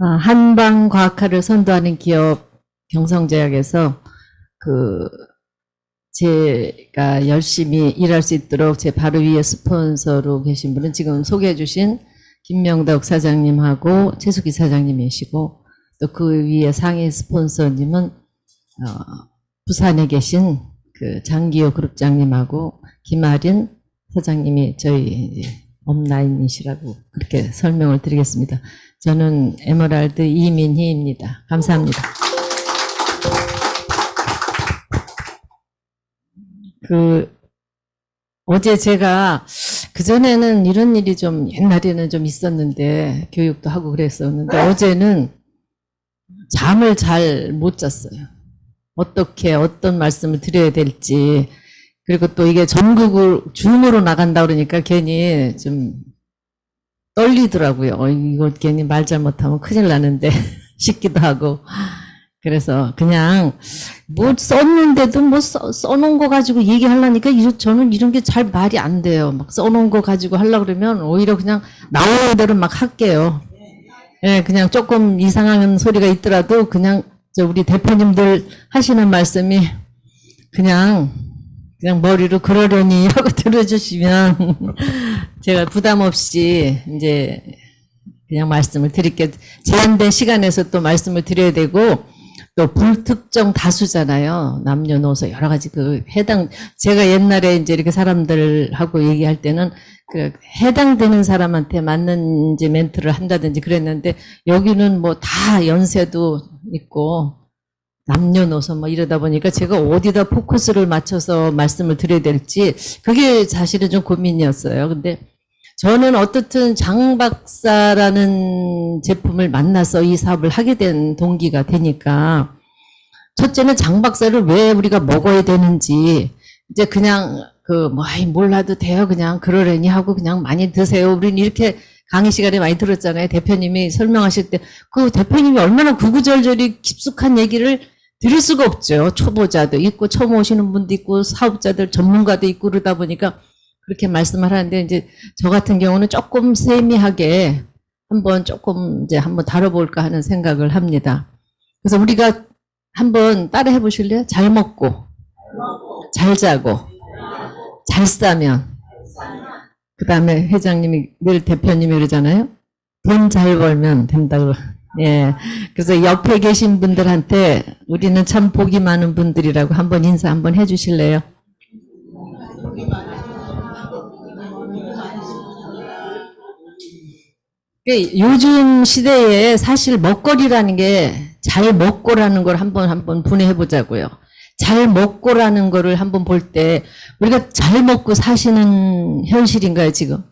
한방과학화를 선도하는 기업 경성제약에서 제가 열심히 일할 수 있도록 제 바로 위에 스폰서로 계신 분은 지금 소개해 주신 김명덕 사장님하고 최수기 사장님이시고, 또 그 위에 상위 스폰서님은 부산에 계신 그 장기호 그룹장님하고 김아린 사장님이 저희 업라인이시라고 그렇게 설명을 드리겠습니다. 저는 에메랄드 이민희입니다. 감사합니다. 어제 제가 그전에는 이런 일이 좀 옛날에는 좀 있었는데 교육도 하고 그랬었는데 어제는 잠을 잘 못 잤어요. 어떻게 어떤 말씀을 드려야 될지, 그리고 또 이게 전국을 줌으로 나간다 그러니까 괜히 좀 떨리더라고요. 이거 괜히 말 잘못하면 큰일 나는데 싶기도 하고. 그래서 그냥 뭐 썼는데도 뭐 써놓은 거 가지고 얘기하려니까 저는 이런 게 잘 말이 안 돼요. 막 써놓은 거 가지고 하려고 그러면 오히려 그냥 나오는 대로 막 할게요. 예, 그냥 조금 이상한 소리가 있더라도 그냥 우리 대표님들 하시는 말씀이 그냥 머리로 그러려니 하고 들어주시면 제가 부담 없이 이제 그냥 말씀을 드릴게요. 제한된 시간에서 또 말씀을 드려야 되고, 또 불특정 다수잖아요. 남녀노소 여러 가지 제가 옛날에 이제 이렇게 사람들하고 얘기할 때는 해당되는 사람한테 맞는 이제 멘트를 한다든지 그랬는데, 여기는 뭐 다 연세도 있고 남녀노소 뭐 이러다 보니까 제가 어디다 포커스를 맞춰서 말씀을 드려야 될지 그게 사실은 좀 고민이었어요. 근데 저는 어떻든 장 박사라는 제품을 만나서 이 사업을 하게 된 동기가 되니까, 첫째는 장 박사를 왜 우리가 먹어야 되는지, 이제 그냥 몰라도 돼요. 그냥 그러려니 하고 그냥 많이 드세요. 우린 이렇게 강의 시간에 많이 들었잖아요. 대표님이 설명하실 때 대표님이 얼마나 구구절절히 깊숙한 얘기를 드릴 수가 없죠. 초보자도 있고 처음 오시는 분도 있고 사업자들 전문가도 있고 그러다 보니까 그렇게 말씀을 하는데, 이제 저 같은 경우는 조금 세미하게 한번 다뤄볼까 하는 생각을 합니다. 그래서 우리가 한번 따라 해보실래요? 잘 먹고, 잘 자고, 잘 싸면, 그 다음에 회장님이 늘 대표님이 그러잖아요. 돈 잘 벌면 된다고. 예. 그래서 옆에 계신 분들한테 우리는 참 복이 많은 분들이라고 한번 인사 한번 해주실래요? 요즘 시대에 사실 먹거리라는 게 잘 먹고라는 걸 한번 분해해 보자고요. 잘 먹고라는 거를 한번 볼 때 우리가 잘 먹고 사시는 현실인가요, 지금?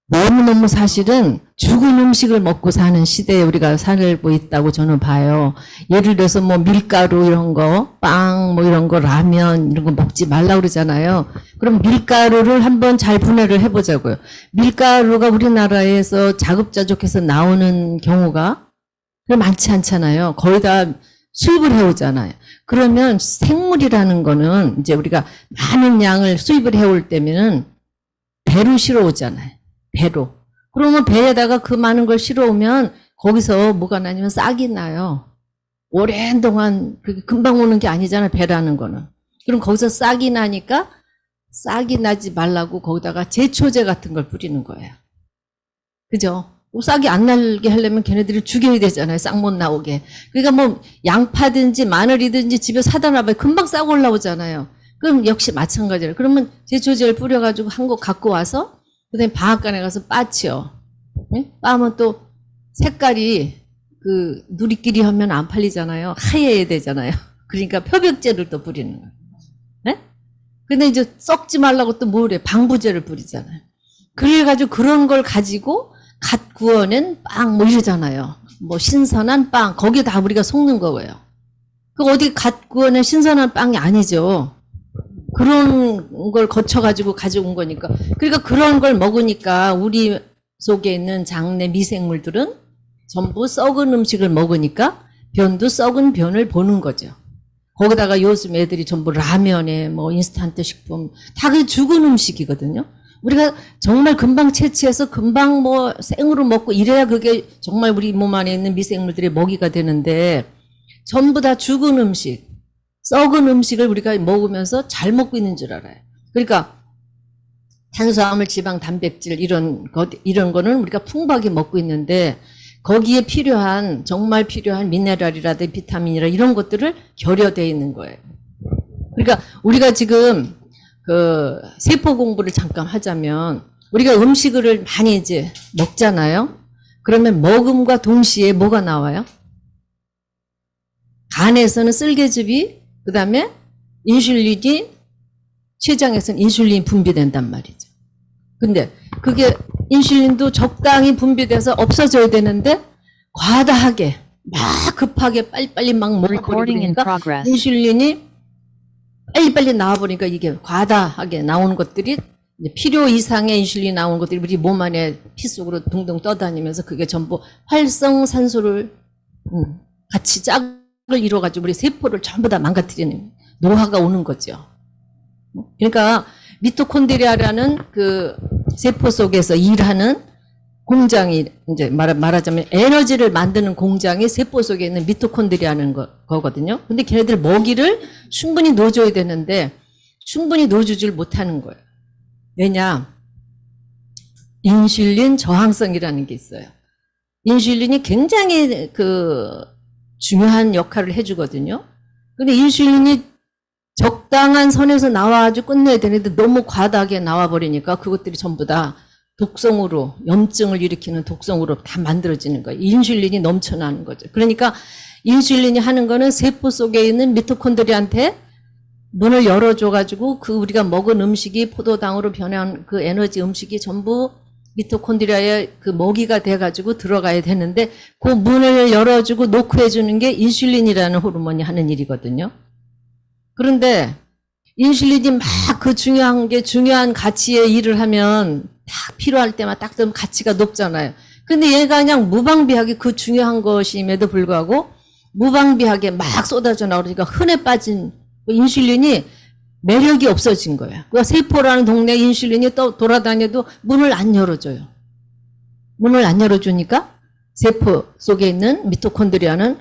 너무너무 사실은 죽은 음식을 먹고 사는 시대에 우리가 살고 있다고 저는 봐요. 예를 들어서 뭐 밀가루 이런 거, 빵 뭐 이런 거, 라면 이런 거 먹지 말라고 그러잖아요. 그럼 밀가루를 한번 잘 분해를 해보자고요. 밀가루가 우리나라에서 자급자족해서 나오는 경우가 많지 않잖아요. 거의 다 수입을 해오잖아요. 그러면 생물이라는 거는 이제 우리가 많은 양을 수입을 해올 때면은 배로 실어오잖아요. 배로. 그러면 배에다가 그 많은 걸 실어오면 거기서 뭐가 나냐면 싹이 나요. 오랜 동안 금방 오는 게 아니잖아요. 배라는 거는. 그럼 거기서 싹이 나니까 싹이 나지 말라고 거기다가 제초제 같은 걸 뿌리는 거예요. 그죠? 싹이 안 나게 하려면 걔네들을 죽여야 되잖아요. 싹 못 나오게. 그러니까 뭐 양파든지 마늘이든지 집에 사다 놔봐요. 금방 싹 올라오잖아요. 그럼 역시 마찬가지예요. 그러면 제초제를 뿌려가지고 한 거 갖고 와서 그다음에 방앗간에 가서 빠치요. 네? 빠면 또 색깔이 누리끼리 하면 안 팔리잖아요. 하얘야 되잖아요. 그러니까 표백제를 또 뿌리는 거예요. 네? 근데 이제 썩지 말라고 또 뭐래? 방부제를 뿌리잖아요. 그래가지고 그런 걸 가지고 갓 구워낸 빵 뭐 이러잖아요. 뭐 신선한 빵 거기에 다 우리가 속는 거예요. 그 어디 갓 구워낸 신선한 빵이 아니죠. 그런 걸 거쳐가지고 가져온 거니까. 그러니까 그런 걸 먹으니까 우리 속에 있는 장내 미생물들은 전부 썩은 음식을 먹으니까 변도 썩은 변을 보는 거죠. 거기다가 요즘 애들이 전부 라면에 뭐 인스턴트 식품 다 그 죽은 음식이거든요. 우리가 정말 금방 채취해서 금방 뭐 생으로 먹고 이래야 그게 정말 우리 몸 안에 있는 미생물들의 먹이가 되는데 전부 다 죽은 음식, 썩은 음식을 우리가 먹으면서 잘 먹고 있는 줄 알아요. 그러니까 탄수화물, 지방, 단백질 이런 거는 우리가 풍부하게 먹고 있는데 거기에 필요한 정말 필요한 미네랄이라든지 비타민이라 이런 것들을 결여되어 있는 거예요. 그러니까 우리가 지금 그 세포 공부를 잠깐 하자면 우리가 음식을 많이 이제 먹잖아요. 그러면 먹음과 동시에 뭐가 나와요? 간에서는 쓸개즙이 그다음에 인슐린이 췌장에서는 인슐린이 분비된단 말이죠. 근데 그게 인슐린도 적당히 분비돼서 없어져야 되는데 과다하게 막 급하게 빨리빨리 막 먹어버리니까 인슐린이 빨리빨리 나와버리니까 이게 과다하게 나오는 것들이 필요 이상의 인슐린이 나오는 것들이 우리 몸 안에 피 속으로 둥둥 떠다니면서 그게 전부 활성산소를 같이 짝을 이뤄가지고 우리 세포를 전부 다 망가뜨리는 노화가 오는 거죠. 그러니까 미토콘드리아라는 그 세포 속에서 일하는 공장이 이제 말하자면 에너지를 만드는 공장이 세포 속에 있는 미토콘드리아는 거거든요. 근데 걔네들 먹이를 충분히 넣어줘야 되는데 충분히 넣어주질 못하는 거예요. 왜냐? 인슐린 저항성이라는 게 있어요. 인슐린이 굉장히 그 중요한 역할을 해주거든요. 근데 인슐린이 적당한 선에서 나와가지고 끝내야 되는데 너무 과다하게 나와버리니까 그것들이 전부 다 독성으로, 염증을 일으키는 독성으로 다 만들어지는 거예요. 인슐린이 넘쳐나는 거죠. 그러니까 인슐린이 하는 거는 세포 속에 있는 미토콘드리아한테 문을 열어줘가지고 그 우리가 먹은 음식이 포도당으로 변한 그 에너지 음식이 전부 미토콘드리아의 그 먹이가 돼가지고 들어가야 되는데 그 문을 열어주고 노크해주는 게 인슐린이라는 호르몬이 하는 일이거든요. 그런데 인슐린이 막 그 중요한 가치의 일을 하면 딱 필요할 때만 딱 되면 가치가 높잖아요. 근데 얘가 그냥 무방비하게 그 중요한 것임에도 불구하고 무방비하게 막 쏟아져 나오니까 흔해 빠진 인슐린이 매력이 없어진 거예요. 그러니까 세포라는 동네에 인슐린이 또 돌아다녀도 문을 안 열어줘요. 문을 안 열어주니까 세포 속에 있는 미토콘드리아는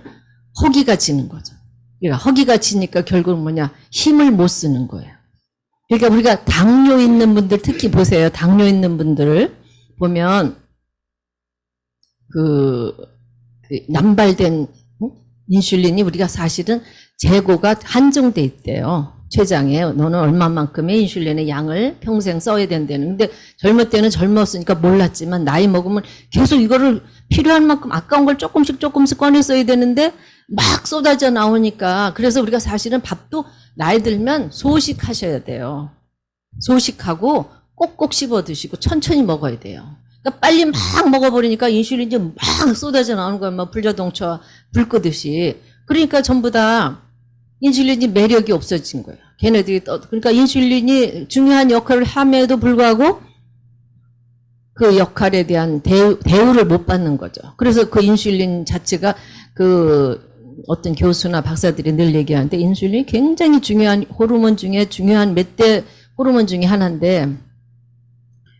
허기가 지는 거죠. 그러니까 허기가 지니까 결국 뭐냐? 힘을 못 쓰는 거예요. 그러니까 우리가 당뇨 있는 분들 특히 보세요. 당뇨 있는 분들을 보면 그 남발된 인슐린이 우리가 사실은 재고가 한정돼 있대요. 췌장에 너는 얼마만큼의 인슐린의 양을 평생 써야 된다는. 근데 젊을 때는 젊었으니까 몰랐지만 나이 먹으면 계속 이거를 필요한 만큼 아까운 걸 조금씩 꺼내 써야 되는데 막 쏟아져 나오니까 그래서 우리가 사실은 밥도 나이 들면 소식하셔야 돼요. 소식하고 꼭꼭 씹어 드시고 천천히 먹어야 돼요. 그러니까 빨리 막 먹어버리니까 인슐린이 막 쏟아져 나오는 거예요. 막 불자동차 불 끄듯이. 그러니까 전부 다 인슐린이 매력이 없어진 거예요. 걔네들이 그러니까 인슐린이 중요한 역할을 함에도 불구하고 그 역할에 대한 대우를 못 받는 거죠. 그래서 그 인슐린 자체가 그 어떤 교수나 박사들이 늘 얘기하는데 인슐린이 굉장히 중요한 호르몬 중에 중요한 몇 대 호르몬 중에 하나인데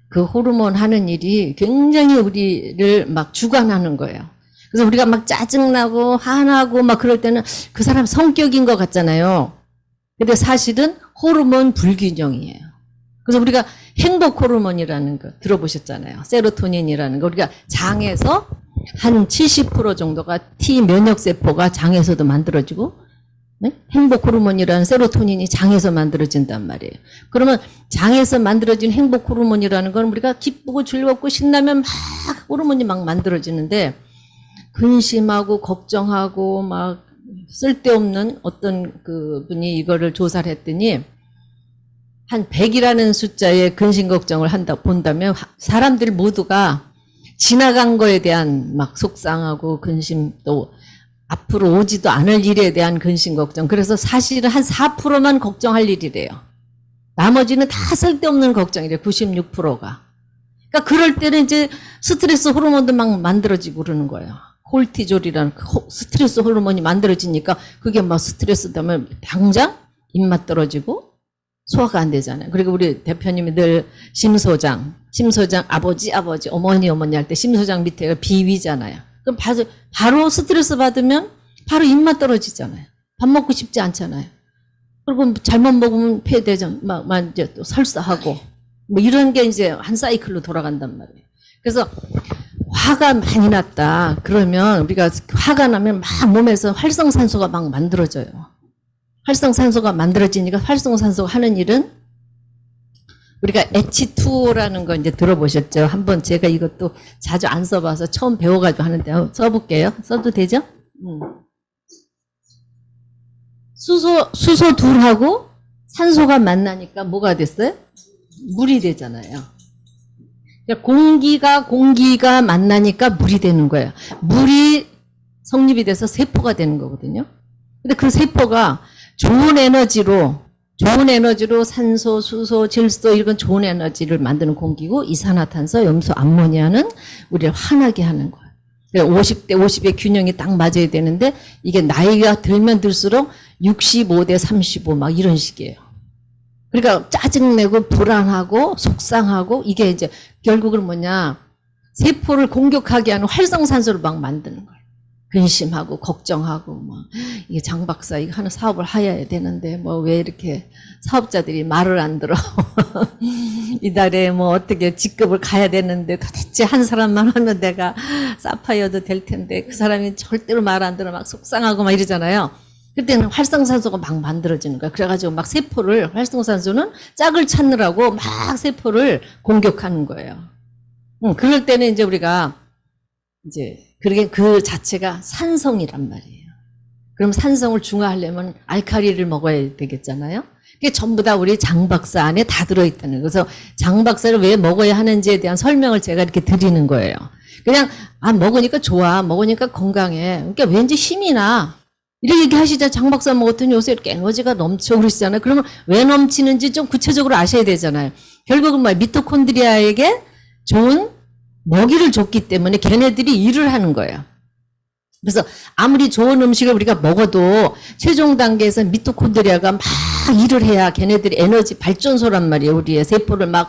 그 호르몬 하는 일이 굉장히 우리를 막 주관하는 거예요. 그래서 우리가 막 짜증나고 화나고 막 그럴 때는 그 사람 성격인 것 같잖아요. 근데 사실은 호르몬 불균형이에요. 그래서 우리가 행복 호르몬이라는 거 들어보셨잖아요. 세로토닌이라는 거. 우리가 장에서 한 70% 정도가 T 면역세포가 장에서도 만들어지고 네? 행복 호르몬이라는 세로토닌이 장에서 만들어진단 말이에요. 그러면 장에서 만들어진 행복 호르몬이라는 건 우리가 기쁘고 즐겁고 신나면 막 호르몬이 막 만들어지는데 근심하고 걱정하고 막 쓸데없는 어떤 그 분이 이거를 조사를 했더니 한 100이라는 숫자의 근심 걱정을 본다면 사람들 모두가 지나간 거에 대한 막 속상하고 근심 또 앞으로 오지도 않을 일에 대한 근심 걱정. 그래서 사실은 한 4%만 걱정할 일이래요. 나머지는 다 쓸데없는 걱정이래요. 96%가. 그러니까 그럴 때는 이제 스트레스 호르몬도 막 만들어지고 그러는 거예요. 콜티졸이라는 스트레스 호르몬이 만들어지니까 그게 막 스트레스 때문에 당장 입맛 떨어지고 소화가 안 되잖아요. 그리고 우리 대표님이 늘 심소장 아버지, 어머니 할 때 심소장 밑에가 비위잖아요. 그럼 바로 스트레스 받으면 바로 입맛 떨어지잖아요. 밥 먹고 싶지 않잖아요. 그리고 잘못 먹으면 폐대장, 이제 또 설사하고, 뭐 이런 게 이제 한 사이클로 돌아간단 말이에요. 그래서 화가 많이 났다. 그러면 우리가 화가 나면 막 몸에서 활성산소가 막 만들어져요. 활성산소가 만들어지니까 활성산소가 하는 일은 우리가 H2O라는 거 이제 들어보셨죠? 한번 제가 이것도 자주 안 써봐서 처음 배워가지고 하는데 써볼게요. 써도 되죠? 수소 둘하고 산소가 만나니까 뭐가 됐어요? 물이 되잖아요. 그러니까 공기가 만나니까 물이 되는 거예요. 물이 성립이 돼서 세포가 되는 거거든요. 근데 그 세포가 좋은 에너지로 산소, 수소, 질소 이런 좋은 에너지를 만드는 공기고 이산화탄소, 염소, 암모니아는 우리를 환하게 하는 거예요. 50대 50의 균형이 딱 맞아야 되는데 이게 나이가 들면 들수록 65대 35 막 이런 식이에요. 그러니까 짜증내고 불안하고 속상하고 이게 이제 결국은 뭐냐 세포를 공격하게 하는 활성산소를 막 만드는 거예요. 근심하고 걱정하고 뭐 이게 장 박사 이거 하는 사업을 해야 되는데 뭐 왜 이렇게 사업자들이 말을 안 들어 이달에 뭐 어떻게 직급을 가야 되는데 도대체 한 사람만 하면 내가 사파이어도 될 텐데 그 사람이 절대로 말 안 들어 막 속상하고 막 이러잖아요. 그때는 활성산소가 막 만들어지는 거야. 그래가지고 막 세포를 활성산소는 짝을 찾느라고 막 세포를 공격하는 거예요. 그럴 때는 이제 우리가 이제 그게 그 자체가 산성이란 말이에요. 그럼 산성을 중화하려면 알칼리를 먹어야 되겠잖아요. 그게 전부 다 우리 장 박사 안에 다 들어있다는 거예요. 그래서 장 박사를 왜 먹어야 하는지에 대한 설명을 제가 이렇게 드리는 거예요. 그냥 먹으니까 좋아, 먹으니까 건강해. 그러니까 왠지 힘이 나. 이렇게 얘기하시자 장 박사 먹었더니 요새 이렇게 에너지가 넘쳐 그러시잖아요. 그러면 왜 넘치는지 좀 구체적으로 아셔야 되잖아요. 결국은 미토콘드리아에게 좋은 먹이를 줬기 때문에 걔네들이 일을 하는 거예요. 그래서 아무리 좋은 음식을 우리가 먹어도 최종 단계에서 미토콘드리아가 막 일을 해야 걔네들이 에너지 발전소란 말이에요. 우리의 세포를 막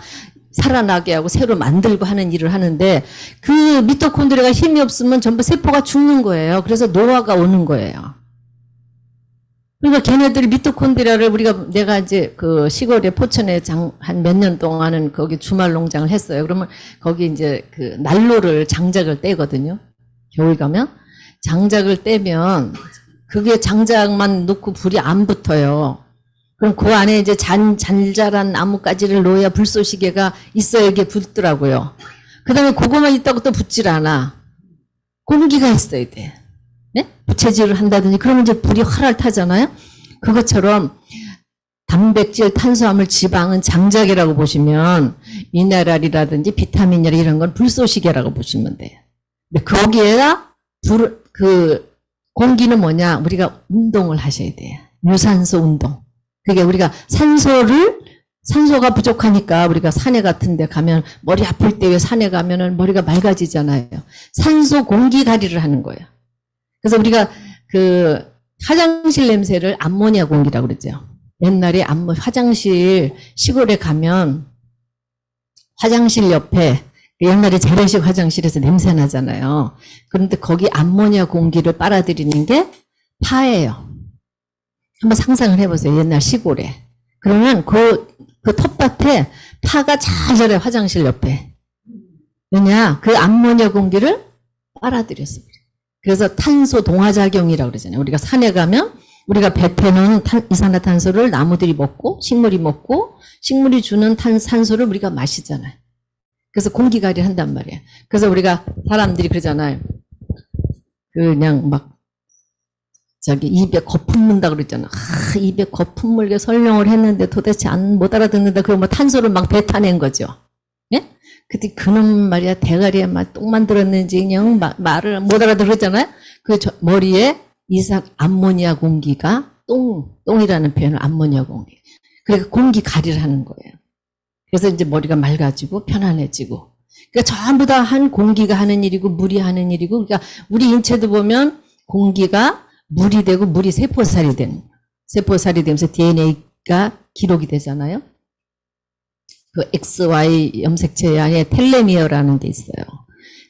살아나게 하고 새로 만들고 하는 일을 하는데 그 미토콘드리아가 힘이 없으면 전부 세포가 죽는 거예요. 그래서 노화가 오는 거예요. 그러니까 걔네들이 미토콘드리아를 내가 이제 그 시골에 포천에 한 몇 년 동안은 거기 주말 농장을 했어요. 그러면 거기 이제 그 난로를 장작을 떼거든요. 겨울 가면 장작을 떼면 그게 장작만 놓고 불이 안 붙어요. 그럼 그 안에 이제 잔잘한 나뭇가지를 놓아야 불쏘시개가 있어야 이게 붙더라고요. 그 다음에 그거만 있다고 또 붙질 않아. 공기가 있어야 돼. 네? 부채질을 한다든지 그러면 이제 불이 활활 타잖아요. 그것처럼 단백질, 탄수화물, 지방은 장작이라고 보시면 미네랄이라든지 비타민이라 이런 건 불쏘시개라고 보시면 돼요. 근데 거기에다 공기는 뭐냐? 우리가 운동을 하셔야 돼요. 유산소 운동. 그게 우리가 산소가 부족하니까 우리가 산에 같은 데 가면 머리 아플 때 산에 가면은 머리가 맑아지잖아요. 산소 공기가리를 하는 거예요. 그래서 우리가 그 화장실 냄새를 암모니아 공기라고 그러죠. 옛날에 화장실 시골에 가면 화장실 옆에 옛날에 재래식 화장실에서 냄새 나잖아요. 그런데 거기 암모니아 공기를 빨아들이는 게 파예요. 한번 상상을 해보세요. 옛날 시골에. 그러면 그 텃밭에 파가 잘 자라요. 화장실 옆에. 왜냐? 그 암모니아 공기를 빨아들였습니다. 그래서 탄소 동화작용이라고 그러잖아요. 우리가 산에 가면 우리가 뱉어놓은 이산화탄소를 나무들이 먹고 식물이 먹고 식물이 주는 산소를 우리가 마시잖아요. 그래서 공기가리를 한단 말이에요. 그래서 우리가 사람들이 그러잖아요. 그냥 입에 거품 문다 그러잖아. 입에 거품 물게 설명을 했는데 도대체 못 알아듣는다. 그거 탄소를 막 뱉어낸 거죠. 예? 그때 그놈 말이야 대가리에 똥 만들었는지 그냥 말을 못 알아들었잖아요. 머리에 암모니아 공기가 똥이라는 표현을 암모니아 공기. 그러니까 공기 가리를 하는 거예요. 그래서 이제 머리가 맑아지고 편안해지고. 그러니까 전부 다 한 공기가 하는 일이고 물이 하는 일이고. 그러니까 우리 인체도 보면 공기가 물이 되고 물이 세포살이 되는 거예요. 세포살이 되면서 DNA가 기록이 되잖아요. 그 XY 염색체 안에 텔레미어라는 게 있어요.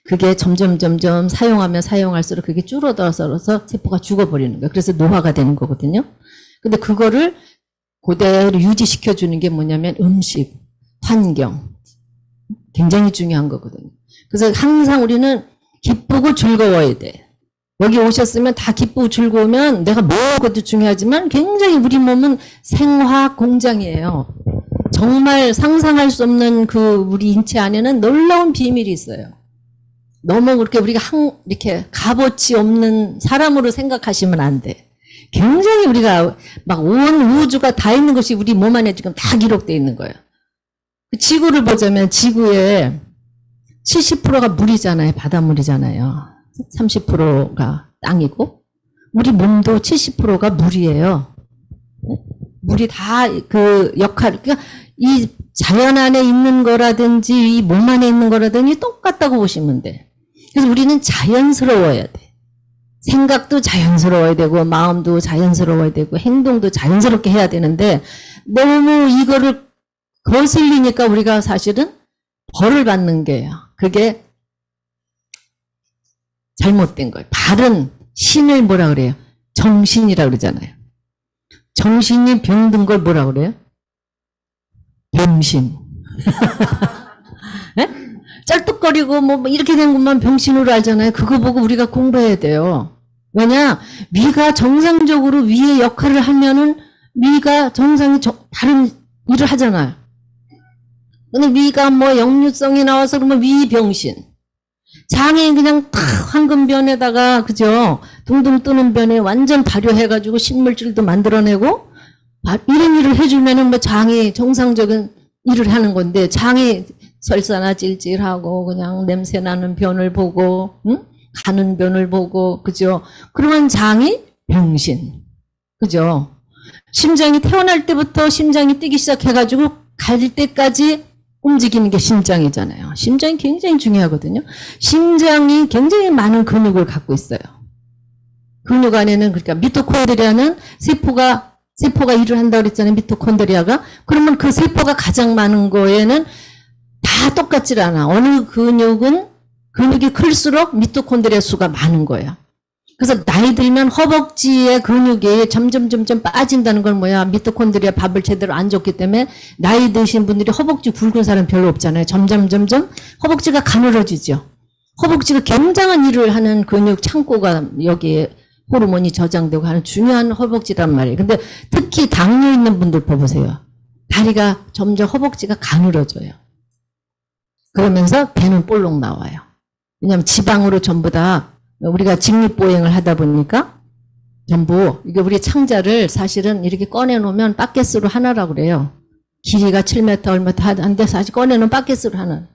그게 점점 사용하면 사용할수록 그게 줄어들어서 세포가 죽어버리는 거예요. 그래서 노화가 되는 거거든요. 근데 그거를 그대로 유지시켜주는 게 뭐냐면 음식, 환경. 굉장히 중요한 거거든요. 그래서 항상 우리는 기쁘고 즐거워야 돼. 여기 오셨으면 다 기쁘고 즐거우면 내가 먹는 것도 중요하지만 굉장히 우리 몸은 생화학 공장이에요. 정말 상상할 수 없는 그 우리 인체 안에는 놀라운 비밀이 있어요. 너무 그렇게 우리가 이렇게 값어치 없는 사람으로 생각하시면 안 돼. 굉장히 우리가 막 온 우주가 다 있는 것이 우리 몸 안에 지금 다 기록되어 있는 거예요. 지구를 보자면 지구에 70%가 물이잖아요. 바닷물이잖아요. 30%가 땅이고 우리 몸도 70%가 물이에요. 물이 다 그 역할, 그러니까 이 자연 안에 있는 거라든지 이 몸 안에 있는 거라든지 똑같다고 보시면 돼. 그래서 우리는 자연스러워야 돼. 생각도 자연스러워야 되고 마음도 자연스러워야 되고 행동도 자연스럽게 해야 되는데 너무 이거를 거슬리니까 우리가 사실은 벌을 받는 게요. 그게 잘못된 거예요. 바른 신을 뭐라 그래요? 정신이라 그러잖아요. 정신이 병든 걸 뭐라 그래요? 병신. 네? 짤뚝거리고 뭐 이렇게 된 것만 병신으로 알잖아요. 그거 보고 우리가 공부해야 돼요. 왜냐? 위가 정상적으로 위의 역할을 하면은 위가 정상이 다른 일을 하잖아요. 근데 위가 뭐 역류성이 나와서 그러면 위 병신. 장이 그냥 탁 황금변에다가 그죠? 둥둥 뜨는 변에 완전 발효해가지고 신물질도 만들어내고 이런 일을 해주면은 뭐 장이 정상적인 일을 하는 건데 장이 설사나 찔찔하고 그냥 냄새 나는 변을 보고 응? 가는 변을 보고 그죠? 그러면 장이 병신. 그죠? 심장이 태어날 때부터 심장이 뛰기 시작해가지고 갈 때까지 움직이는 게 심장이잖아요. 심장이 굉장히 중요하거든요. 심장이 굉장히 많은 근육을 갖고 있어요. 근육 안에는 그러니까 미토콘드리아는 세포가 일을 한다고 그랬잖아요. 미토콘드리아가. 그러면 그 세포가 가장 많은 거에는 다 똑같질 않아. 어느 근육이 클수록 미토콘드리아 수가 많은 거예요. 그래서 나이 들면 허벅지의 근육이 점점 빠진다는 건 뭐야? 미토콘드리아 밥을 제대로 안 줬기 때문에 나이 드신 분들이 허벅지 굵은 사람 별로 없잖아요. 점점 허벅지가 가늘어지죠. 허벅지가 굉장한 일을 하는 근육 창고가 여기에 호르몬이 저장되고 하는 중요한 허벅지란 말이에요. 근데 특히 당뇨 있는 분들 봐보세요. 다리가 점점 허벅지가 가늘어져요. 그러면서 배는 볼록 나와요. 왜냐하면 지방으로 전부 다 우리가 직립보행을 하다 보니까 전부 이게 우리 창자를 사실은 이렇게 꺼내놓으면 바켓으로 하나라고 그래요. 길이가 7m 얼마 한데 사실 꺼내놓으면 바켓으로 하나.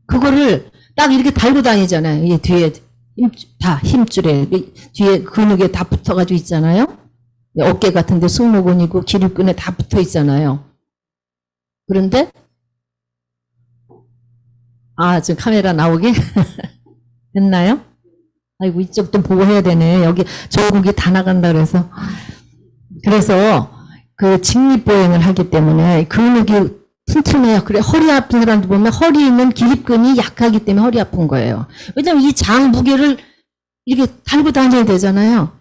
그거를 딱 이렇게 달고 다니잖아요. 이 뒤에 다 힘줄에 뒤에 근육에 다 붙어가지고 있잖아요. 어깨 같은데 승모근이고 기립근에 다 붙어 있잖아요. 그런데 지금 카메라 나오게 됐나요? 아이고 이쪽도 보고 해야 되네. 여기 저국이 다 나간다 그래서 그 직립보행을 하기 때문에 근육이 튼튼해요. 그래 허리 아픈 사람들 보면 허리에 있는 기립근이 약하기 때문에 허리 아픈 거예요. 왜냐면 이 장 무게를 이렇게 달고 다녀야 되잖아요.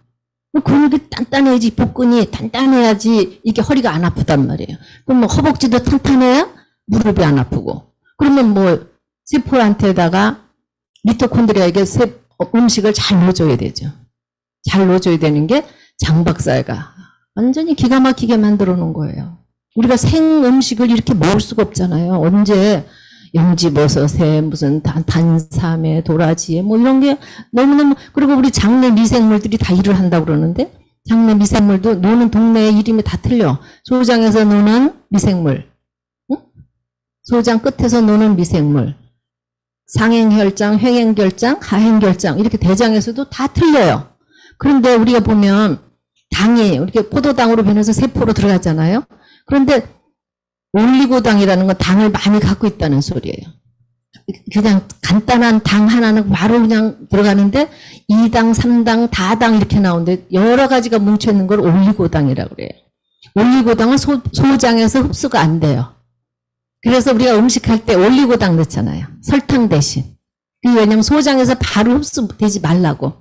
근육이 단단해야지 복근이 단단해야지 이게 허리가 안 아프단 말이에요. 그럼 뭐 허벅지도 탄탄해야 무릎이 안 아프고 그러면 뭐 세포한테다가 미토콘드리아에게 음식을 잘 넣어줘야 되죠. 잘 넣어줘야 되는 게 장박사가 완전히 기가 막히게 만들어 놓은 거예요. 우리가 생 음식을 이렇게 먹을 수가 없잖아요. 언제 영지버섯에 무슨 단삼에 도라지에 뭐 이런 게 너무너무 그리고 우리 장내 미생물들이 다 일을 한다고 그러는데 장내 미생물도 노는 동네의 이름이 다 틀려. 소장에서 노는 미생물, 응? 소장 끝에서 노는 미생물, 상행혈장, 횡행결장, 하행결장 이렇게 대장에서도 다 틀려요. 그런데 우리가 보면 당이 이렇게 포도당으로 변해서 세포로 들어갔잖아요. 그런데 올리고당이라는 건 당을 많이 갖고 있다는 소리예요. 그냥 간단한 당 하나는 바로 그냥 들어가는데 2당, 3당, 다당 이렇게 나오는데 여러 가지가 뭉쳐있는 걸 올리고당이라고 그래요. 올리고당은 소장에서 흡수가 안 돼요. 그래서 우리가 음식할 때 올리고당 넣잖아요. 설탕 대신. 왜냐면 소장에서 바로 흡수되지 말라고.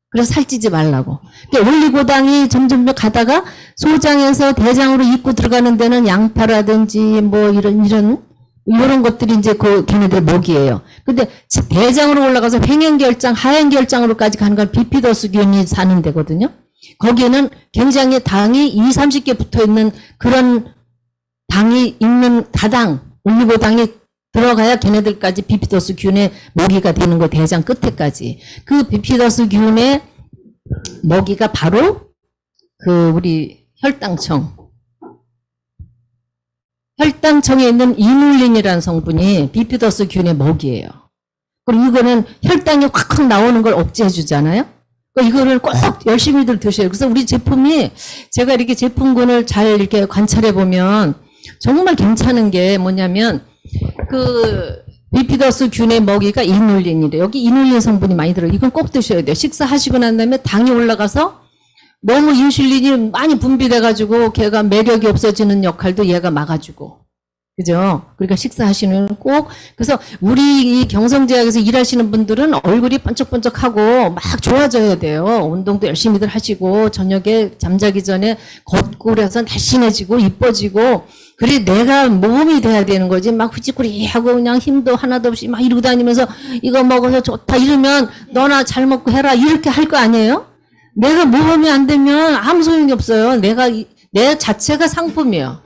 그래서 살찌지 말라고. 그러니까 올리고당이 점점 더 가다가 소장에서 대장으로 입고 들어가는 데는 양파라든지 뭐 이런 것들이 이제 그 걔네들 먹이에요. 근데 대장으로 올라가서 횡행결장, 하행결장으로까지 가는 건 비피더스균이 사는 데거든요. 거기에는 굉장히 당이 20, 30개 붙어 있는 그런 당이 있는 다당, 올리고당이 들어가야 걔네들까지 비피더스균의 먹이가 되는 거, 대장 끝에까지. 그 비피더스균의 먹이가 바로 그 우리 혈당청. 혈당청에 있는 이눌린이라는 성분이 비피더스균의 먹이에요. 그리고 이거는 혈당이 확확 나오는 걸 억제해 주잖아요. 그러니까 이거를 꼭 열심히들 드셔요. 그래서 우리 제품이 제가 이렇게 제품군을 잘 이렇게 관찰해 보면 정말 괜찮은 게 뭐냐면 그 비피더스균의 먹이가 이눌린이래요. 여기 이눌린 성분이 많이 들어요. 이건 꼭 드셔야 돼요. 식사하시고 난 다음에 당이 올라가서 너무 인슐린이 많이 분비돼가지고 걔가 매력이 없어지는 역할도 얘가 막아주고. 그죠? 그러니까 식사하시는 꼭, 그래서 우리 이 경성제약에서 일하시는 분들은 얼굴이 번쩍번쩍하고 막 좋아져야 돼요. 운동도 열심히들 하시고, 저녁에 잠자기 전에 걷고 그래서 날씬해지고, 이뻐지고, 그래, 내가 몸이 돼야 되는 거지. 막 후지꾸리하고 그냥 힘도 하나도 없이 막 이러고 다니면서 이거 먹어서 좋다 이러면 너나 잘 먹고 해라. 이렇게 할 거 아니에요? 내가 모범이 안 되면 아무 소용이 없어요. 내 자체가 상품이에요.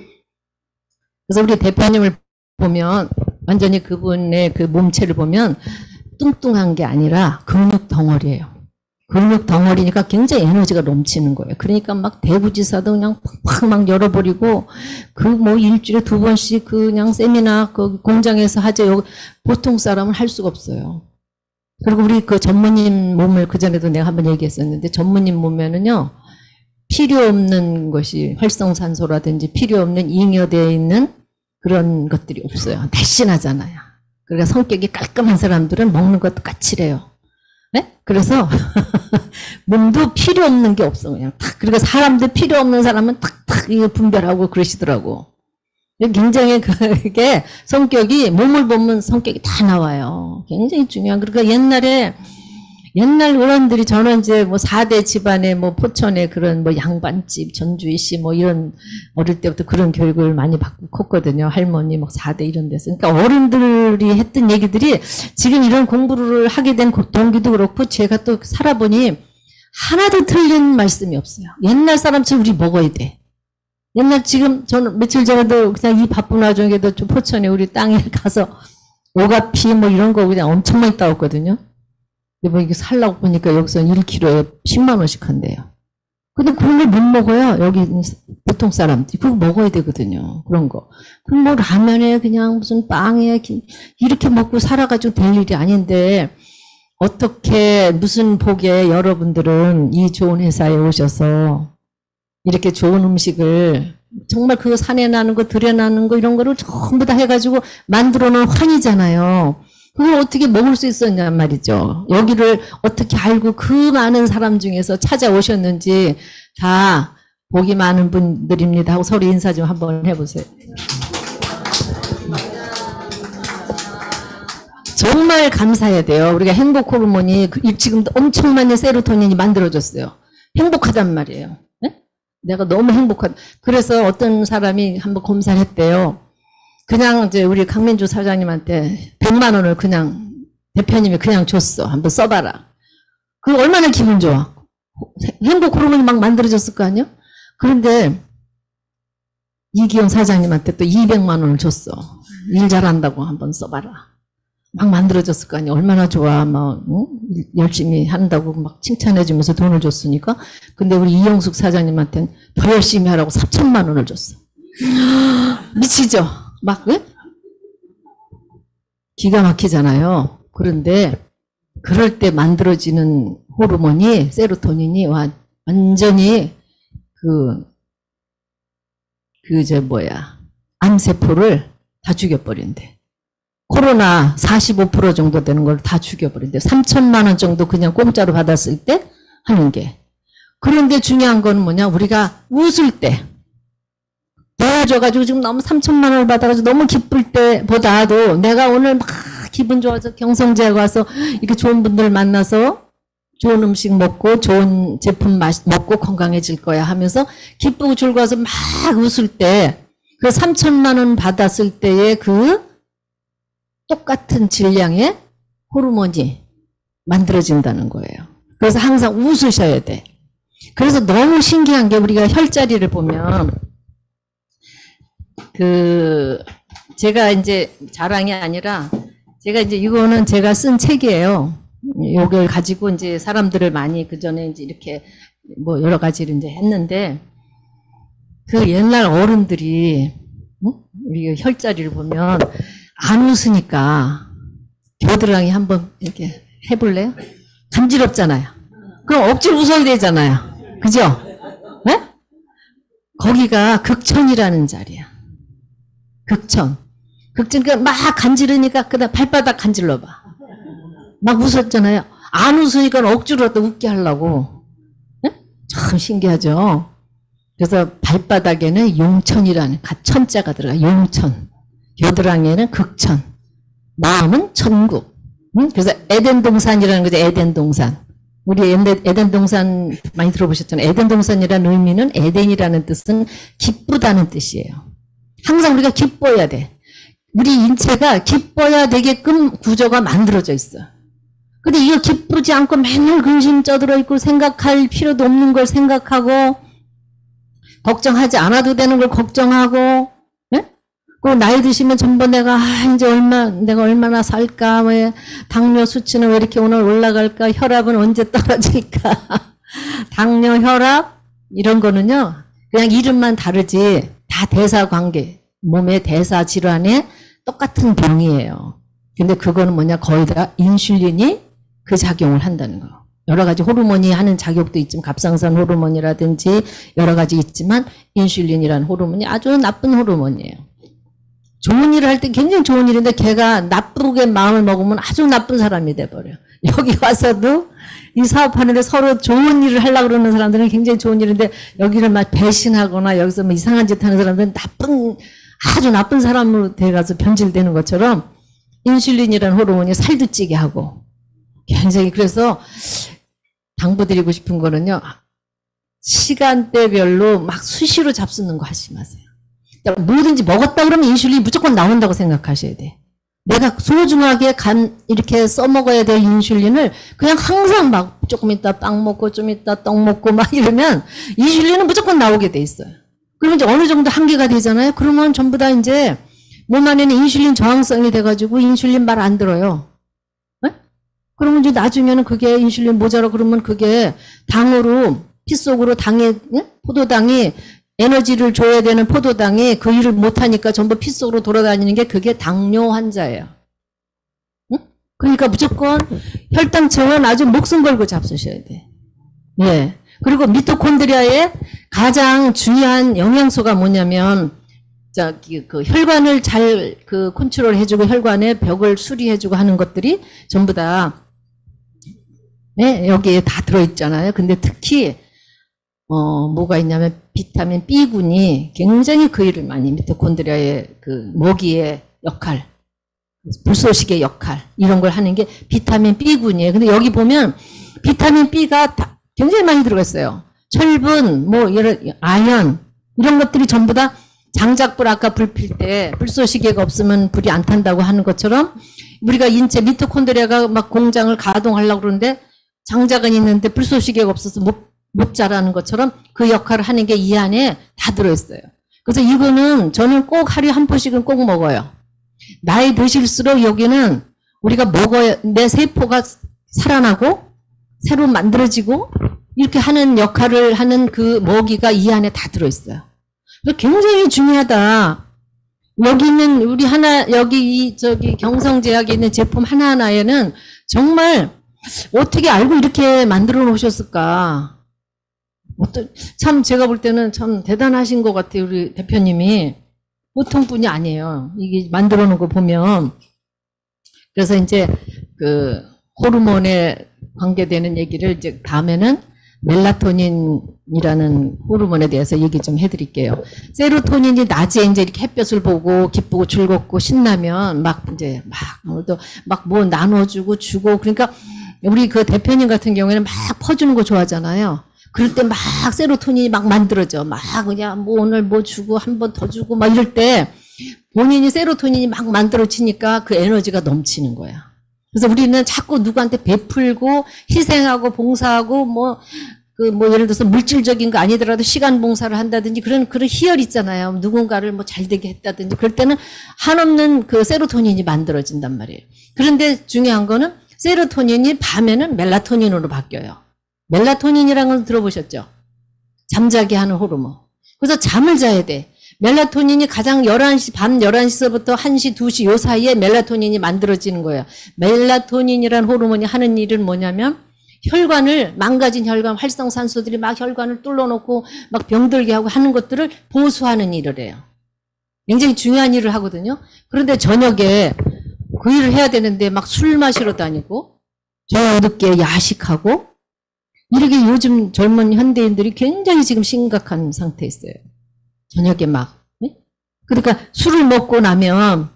그래서 우리 대표님을 보면 완전히 그분의 그 몸체를 보면 뚱뚱한 게 아니라 근육 덩어리예요. 근육 덩어리니까 굉장히 에너지가 넘치는 거예요. 그러니까 막 대구지사도 그냥 팍팍 막 열어버리고 그 뭐 일주일에 2번씩 그냥 세미나 그 공장에서 하죠. 보통 사람은 할 수가 없어요. 그리고 우리 그 전무님 몸을 그전에도 내가 한번 얘기했었는데 전무님 몸에는요. 필요 없는 것이 활성산소라든지 필요 없는 잉여되어 있는 그런 것들이 없어요. 날씬하잖아요. 그러니까 성격이 깔끔한 사람들은 먹는 것도 까칠해요. 네? 그래서 몸도 필요 없는 게 없어 그냥 탁. 그리고 사람들 필요 없는 사람은 탁탁 이거 분별하고 그러시더라고. 굉장히 그게 성격이 몸을 보면 성격이 다 나와요. 굉장히 중요한. 그러니까 옛날 어른들이 저는 이제 뭐 4대 집안에 뭐 포천에 그런 뭐 양반집, 전주희 씨 뭐 이런 어릴 때부터 그런 교육을 많이 받고 컸거든요. 할머니 뭐 4대 이런 데서. 그러니까 어른들이 했던 얘기들이 지금 이런 공부를 하게 된 동기도 그렇고 제가 또 살아보니 하나도 틀린 말씀이 없어요. 옛날 사람처럼 우리 먹어야 돼. 옛날 지금 저는 며칠 전에도 그냥 이 바쁜 와중에도 좀 포천에 우리 땅에 가서 오가피 뭐 이런 거 그냥 엄청 많이 따왔거든요. 근데 뭐 이게 살라고 보니까 여기서 1kg에 10만 원씩 한대요. 근데 그런 걸 못 먹어요. 여기 보통 사람들이. 그거 먹어야 되거든요. 그런 거. 그럼 뭐 라면에 그냥 무슨 빵에 이렇게 먹고 살아가지고 될 일이 아닌데 어떻게 무슨 복에 여러분들은 이 좋은 회사에 오셔서 이렇게 좋은 음식을 정말 그 산에 나는 거 들여 나는 거 이런 거를 전부 다 해가지고 만들어 놓은 환이잖아요. 그걸 어떻게 먹을 수 있었냐 말이죠. 여기를 어떻게 알고 그 많은 사람 중에서 찾아오셨는지 다 복이 많은 분들입니다 하고 서로 인사 좀 한번 해보세요. 정말 감사해야 돼요. 우리가 행복 호르몬이 지금도 엄청 많은 세로토닌이 만들어졌어요. 행복하단 말이에요. 네? 내가 너무 행복하다. 그래서 어떤 사람이 한번 검사를 했대요. 그냥 이제 우리 강민주 사장님한테 100만 원을 그냥 대표님이 그냥 줬어. 한번 써봐라. 그 얼마나 기분 좋아. 행복 호르몬이 막 만들어졌을 거 아니에요? 그런데 이기영 사장님한테 또 200만 원을 줬어. 일 잘한다고 한번 써봐라. 막 만들어졌을 거 아니에요. 얼마나 좋아. 막 열심히 한다고 막 칭찬해주면서 돈을 줬으니까. 근데 우리 이영숙 사장님한테는 더 열심히 하라고 4천만 원을 줬어. 미치죠? 막, 왜? 기가 막히잖아요. 그런데, 그럴 때 만들어지는 호르몬이, 세로토닌이, 완전히, 암세포를 다 죽여버린대. 코로나 45% 정도 되는 걸 다 죽여버린대. 3천만 원 정도 그냥 공짜로 받았을 때 하는 게. 그런데 중요한 건 뭐냐? 우리가 웃을 때, 도와줘가지고 지금 너무 3천만 원을 받아가지고 너무 기쁠 때보다도 내가 오늘 막 기분 좋아서 경성제약 와서 이렇게 좋은 분들 만나서 좋은 음식 먹고 좋은 제품 먹고 건강해질 거야 하면서 기쁘고 즐거워서 막 웃을 때 그 3천만 원 받았을 때의 그 똑같은 질량의 호르몬이 만들어진다는 거예요. 그래서 항상 웃으셔야 돼. 그래서 너무 신기한 게 우리가 혈자리를 보면 제가 이제 자랑이 아니라 제가 이제 이거는 제가 쓴 책이에요. 이걸 가지고 이제 사람들을 많이 그 전에 이제 이렇게 뭐 여러 가지를 이제 했는데 그 옛날 어른들이 우리 혈자리를 보면 안 웃으니까 겨드랑이 한번 이렇게 해볼래요? 간지럽잖아요. 그럼 억지로 웃어야 되잖아요. 그죠? 네? 거기가 극천이라는 자리야. 극천. 그러니까 막 간지르니까 그다음 발바닥 간질러봐. 막 웃었잖아요. 안 웃으니까 억지로 또 웃게 하려고. 네? 참 신기하죠? 그래서 발바닥에는 용천이라는 천자가 들어가. 용천. 겨드랑이에는 극천. 마음은 천국. 그래서 에덴 동산이라는 거죠. 에덴 동산. 우리 에덴 동산 많이 들어보셨잖아요. 에덴 동산이라는 의미는 에덴이라는 뜻은 기쁘다는 뜻이에요. 항상 우리가 기뻐야 돼. 우리 인체가 기뻐야 되게끔 구조가 만들어져 있어. 근데 이거 기쁘지 않고 맨날 근심 쪄들어 있고 생각할 필요도 없는 걸 생각하고 걱정하지 않아도 되는 걸 걱정하고, 예? 그 나이 드시면 전부 내가 내가 얼마나 살까, 왜 당뇨 수치는 왜 이렇게 오늘 올라갈까, 혈압은 언제 떨어질까, 당뇨, 혈압 이런 거는요 그냥 이름만 다르지 다 대사 관계, 몸의 대사 질환에 똑같은 병이에요. 근데 그거는 뭐냐, 거의 다 인슐린이 그 작용을 한다는 거. 여러 가지 호르몬이 하는 작용도 있지만 갑상선 호르몬이라든지 여러 가지 있지만 인슐린이라는 호르몬이 아주 나쁜 호르몬이에요. 좋은 일을 할 때 굉장히 좋은 일인데 걔가 나쁘게 마음을 먹으면 아주 나쁜 사람이 돼버려. 여기 와서도 이 사업하는데 서로 좋은 일을 하려고 그러는 사람들은 굉장히 좋은 일인데 여기를 막 배신하거나 여기서 뭐 이상한 짓 하는 사람들은 아주 나쁜 사람으로 돼가서 변질되는 것처럼 인슐린이라는 호르몬이 살도 찌게 하고 굉장히, 그래서 당부드리고 싶은 거는요, 시간대별로 막 수시로 잡수는 거 하지 마세요. 그러니까 뭐든지 먹었다 그러면 인슐린이 무조건 나온다고 생각하셔야 돼. 내가 소중하게 이렇게 써먹어야 될 인슐린을 그냥 항상 막 조금 있다 빵 먹고 좀 있다 떡 먹고 막 이러면 인슐린은 무조건 나오게 돼 있어요. 그러면 이제 어느 정도 한계가 되잖아요. 그러면 전부 다 이제 몸 안에는 인슐린 저항성이 돼가지고 인슐린 말 안 들어요. 네? 그러면 이제 나중에는 그게 인슐린 모자라 그러면 그게 당으로 피 속으로 당에, 포도당이 에너지를 줘야 되는 포도당이 그 일을 못하니까 전부 피 속으로 돌아다니는 게 그게 당뇨 환자예요. 응? 그러니까 무조건 혈당처는 아주 목숨 걸고 잡수셔야 돼. 예. 그리고 미토콘드리아의 가장 중요한 영양소가 뭐냐면, 그 혈관을 잘 컨트롤 해주고 혈관의 벽을 수리해주고 하는 것들이 전부 다, 네, 여기에 다 들어있잖아요. 근데 특히, 뭐가 있냐면 비타민 B군이 굉장히 그 일을 많이, 미토콘드리아의 그 먹이의 역할, 불쏘시개 역할, 이런 걸 하는 게 비타민 B군이에요. 근데 여기 보면 비타민 B가 굉장히 많이 들어갔어요. 철분, 아연, 이런 것들이 전부 다 장작불, 아까 불 필 때 불쏘시개가 없으면 불이 안 탄다고 하는 것처럼 우리가 인체 미토콘드리아가 막 공장을 가동하려고 그러는데 장작은 있는데 불쏘시개가 없어서 못 자라는 것처럼 그 역할을 하는 게 이 안에 다 들어있어요. 그래서 이거는 저는 꼭 하루에 한 포씩은 꼭 먹어요. 나이 드실수록 여기는 우리가 먹어야, 내 세포가 살아나고 새로 만들어지고 이렇게 하는 역할을 하는 그 먹이가 이 안에 다 들어있어요. 그래서 굉장히 중요하다. 여기 있는 우리 여기 경성제약에 있는 제품 하나하나에는 정말 어떻게 알고 이렇게 만들어 놓으셨을까. 참 제가 볼 때는 참 대단하신 것 같아요. 우리 대표님이. 보통 분이 아니에요. 이게 만들어 놓은 거 보면. 그래서 이제 그 호르몬에 관계되는 얘기를 이제 다음에는 멜라토닌이라는 호르몬에 대해서 얘기 좀 해드릴게요. 세로토닌이 낮에 이제 이렇게 햇볕을 보고 기쁘고 즐겁고 신나면 막 이제 막 뭐 나눠주고 주고 그러니까 우리 그 대표님 같은 경우에는 막 퍼주는 거 좋아하잖아요. 그럴 때 막 세로토닌이 막 만들어져. 막 그냥 뭐 오늘 뭐 주고 한 번 더 주고 막 이럴 때 본인이 세로토닌이 막 만들어지니까 그 에너지가 넘치는 거야. 그래서 우리는 자꾸 누구한테 베풀고 희생하고 봉사하고 뭐 예를 들어서 물질적인 거 아니더라도 시간 봉사를 한다든지 그런 희열 있잖아요. 누군가를 뭐 잘되게 했다든지 그럴 때는 한없는 그 세로토닌이 만들어진단 말이에요. 그런데 중요한 거는 세로토닌이 밤에는 멜라토닌으로 바뀌어요. 멜라토닌이라는 걸 들어보셨죠? 잠자게 하는 호르몬. 그래서 잠을 자야 돼. 멜라토닌이 가장 밤 11시서부터 1시, 2시 요 사이에 멜라토닌이 만들어지는 거예요. 멜라토닌이라는 호르몬이 하는 일은 뭐냐면 망가진 혈관, 활성산소들이 막 혈관을 뚫어놓고 막 병들게 하고 하는 것들을 보수하는 일을 해요. 굉장히 중요한 일을 하거든요. 그런데 저녁에 그 일을 해야 되는데 막 술 마시러 다니고 저녁 늦게 야식하고 이렇게 요즘 젊은 현대인들이 굉장히 지금 심각한 상태에 있어요. 저녁에 막. 네? 그러니까 술을 먹고 나면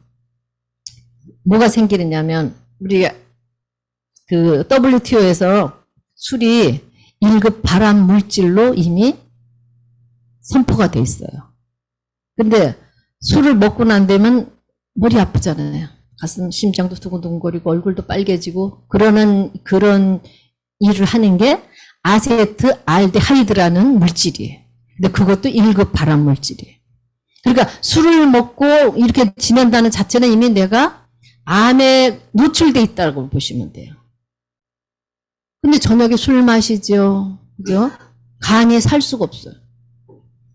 뭐가 생기느냐면 우리가 그 WTO에서 술이 1급 발암 물질로 이미 선포가 돼 있어요. 근데 술을 먹고 난 데면 머리 아프잖아요. 가슴, 심장도 두근두근거리고 얼굴도 빨개지고 그런 일을 하는 게 아세트알데하이드라는 물질이에요. 근데 그것도 1급 발암 물질이에요. 그러니까 술을 먹고 이렇게 지낸다는 자체는 이미 내가 암에 노출돼 있다고 보시면 돼요. 근데 저녁에 술 마시죠. 그죠? 간이 살 수가 없어요.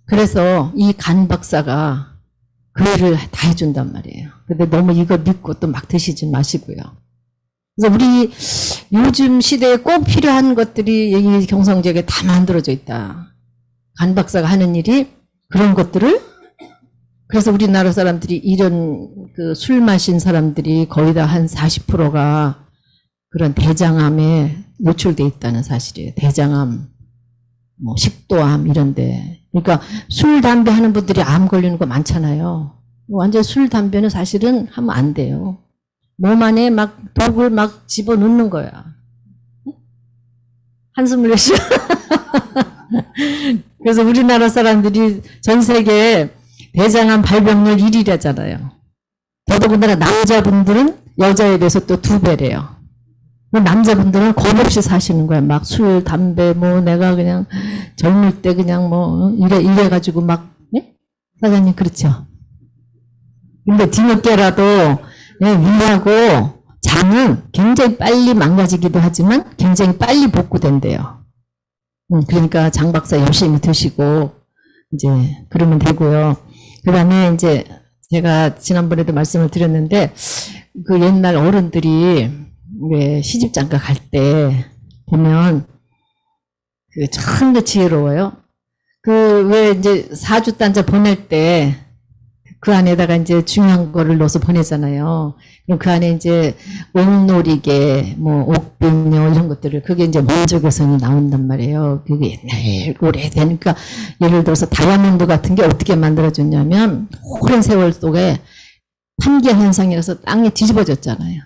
그래서 이 간 박사가 그 일을 다 해준단 말이에요. 근데 너무 이거 믿고 또 막 드시지 마시고요. 그래서 우리 요즘 시대에 꼭 필요한 것들이 이 경성지역에 다 만들어져 있다. 간 박사가 하는 일이 그런 것들을 그래서 우리나라 사람들이 이런 그 술 마신 사람들이 거의 다 한 40%가 그런 대장암에 노출돼 있다는 사실이에요. 대장암, 뭐 식도암 이런데. 그러니까 술, 담배 하는 분들이 암 걸리는 거 많잖아요. 완전 술, 담배는 사실은 하면 안 돼요. 몸 안에 막 독을 막 집어넣는 거야. 한숨을 내쉬어. 그래서 우리나라 사람들이 전 세계 대장암 발병률 1위라잖아요. 더더군다나 남자분들은 여자에 비해서 또 2배래요. 남자분들은 겁 없이 사시는 거야. 막 술, 담배, 뭐 내가 그냥 젊을 때 그냥 뭐 이래가지고 막, 네? 사장님 그렇죠. 근데 뒤늦게라도 위하고 장은 굉장히 빨리 망가지기도 하지만 굉장히 빨리 복구된대요. 그러니까 장 박사 열심히 드시고 이제 그러면 되고요. 그 다음에 이제 제가 지난번에도 말씀을 드렸는데 그 옛날 어른들이 왜 시집장가 갈 때 보면 그 참 지혜로워요. 그 왜 이제 사주단자 보낼 때 그 안에다가 이제 중요한 거를 넣어서 보내잖아요. 그럼 그 안에 이제 옥놀이개, 뭐 옥빈요 이런 것들을 그게 이제 원적외선이 나온단 말이에요. 그게 옛날 오래되니까 예를 들어서 다이아몬드 같은 게 어떻게 만들어졌냐면 오랜 세월 속에 판기화 현상이라서 땅이 뒤집어졌잖아요.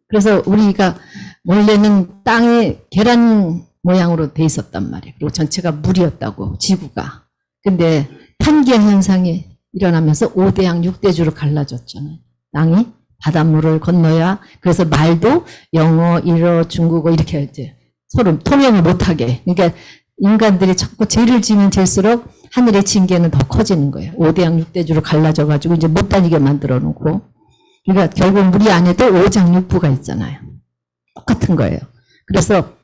그래서 우리가 원래는 땅이 계란 모양으로 돼 있었단 말이에요. 그리고 전체가 물이었다고 지구가. 근데 판기화 현상이 일어나면서 5대양 6대주로 갈라졌잖아요. 땅이 바닷물을 건너야 그래서 말도 영어, 일어, 중국어 이렇게 이제 서로 통용을 못하게. 그러니까 인간들이 자꾸 죄를 지면 질수록 하늘의 징계는 더 커지는 거예요. 5대양 6대주로 갈라져가지고 이제 못 다니게 만들어 놓고. 그러니까 결국 우리 안에도 5장6부가 있잖아요. 똑같은 거예요. 그래서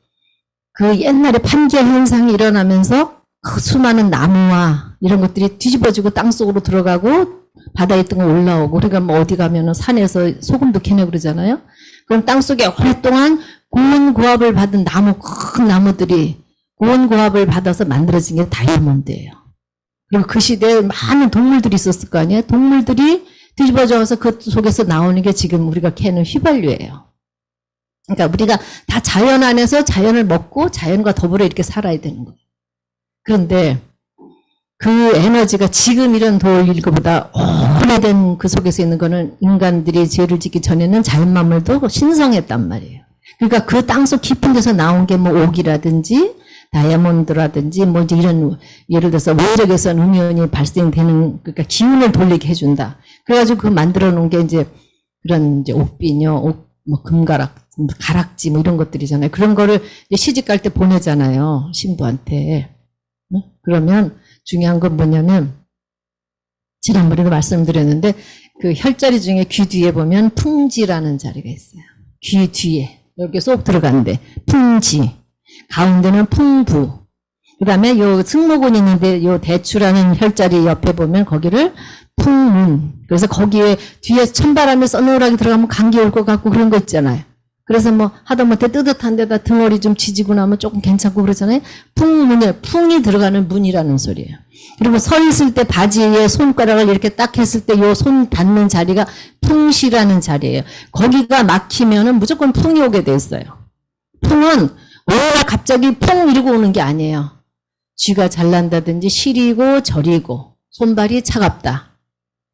그 옛날에 판기화 현상이 일어나면서 그 수많은 나무와 이런 것들이 뒤집어지고 땅속으로 들어가고 바다에 있던 거 올라오고 그러니까 뭐 어디 가면은 산에서 소금도 캐내고 그러잖아요. 그럼 땅속에 오랫동안 고온고압을 받은 나무, 큰 나무들이 고온고압을 받아서 만들어진 게 다이아몬드예요. 그리고 그 시대에 많은 동물들이 있었을 거 아니에요. 동물들이 뒤집어져서 그 속에서 나오는 게 지금 우리가 캐는 휘발유예요. 그러니까 우리가 다 자연 안에서 자연을 먹고 자연과 더불어 이렇게 살아야 되는 거예요. 그런데 그 에너지가 지금 이런 돌일보다 오래된 그 속에서 있는 거는 인간들이 죄를 짓기 전에는 자연 만물도 신성했단 말이에요. 그러니까 그 땅속 깊은 데서 나온 게 뭐 옥이라든지 다이아몬드라든지 뭐 이제 이런 예를 들어서 원적에서 음이온이 발생되는 그러니까 기운을 돌리게 해준다. 그래가지고 그 만들어 놓은 게 이제 그런 이제 옥비녀, 뭐 금가락, 가락지 뭐 이런 것들이잖아요. 그런 거를 이제 시집 갈 때 보내잖아요. 신부한테. 그러면 중요한 건 뭐냐면 지난번에도 말씀드렸는데 그 혈자리 중에 귀 뒤에 보면 풍지라는 자리가 있어요. 귀 뒤에 이렇게 쏙 들어가는데 풍지 가운데는 풍부 그 다음에 요 승모근이 있는데 요 대추라는 혈자리 옆에 보면 거기를 풍문 그래서 거기에 뒤에 찬바람이 서늘하게 들어가면 감기 올 것 같고 그런 거 있잖아요. 그래서 뭐 하다못해 뜨뜻한 데다 등허리 좀 지지고 나면 조금 괜찮고 그러잖아요. 풍문에 풍이 들어가는 문이라는 소리예요. 그리고 서 있을 때 바지에 손가락을 이렇게 딱 했을 때 요 손 닿는 자리가 풍시라는 자리예요. 거기가 막히면은 무조건 풍이 오게 돼 있어요. 풍은 왜 갑자기 풍 이러고 오는 게 아니에요. 쥐가 잘난다든지 시리고 저리고 손발이 차갑다.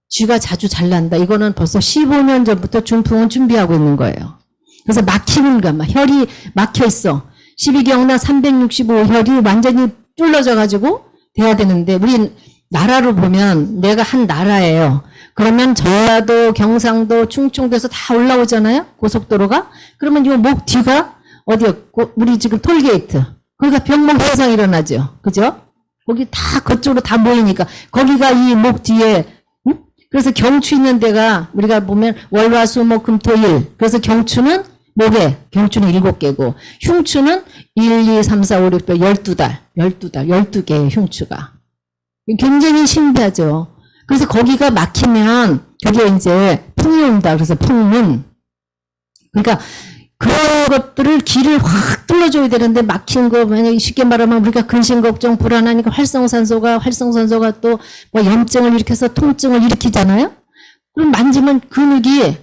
쥐가 자주 잘난다. 이거는 벌써 15년 전부터 중풍은 준비하고 있는 거예요. 그래서 막히는 거야. 혈이 막혀 있어. 12경나 365 혈이 완전히 뚫러져 가지고 돼야 되는데 우리 나라로 보면 내가 한 나라예요. 그러면 전라도, 경상도, 충청도에서 다 올라오잖아요. 고속도로가. 그러면 이 목 뒤가 어디요? 우리 지금 톨게이트. 거기가 병목 현상 일어나죠. 그죠? 거기 다 그쪽으로 다 모이니까 거기가 이 목 뒤에 그래서 경추 있는 데가 우리가 보면 월화수목금토일 그래서 경추는 목에 경추는 7개고 흉추는 1, 2, 3, 4, 5, 6, 12달 12개의 흉추가 굉장히 신비하죠. 그래서 거기가 막히면 그게 이제 풍이 온다. 그래서 풍문 그러니까 그런 것들을 길을 확 뚫어줘야 되는데 막힌 거 만약에 쉽게 말하면 우리가 근심 걱정 불안하니까 활성산소가 또 뭐 염증을 일으켜서 통증을 일으키잖아요. 그럼 만지면 근육이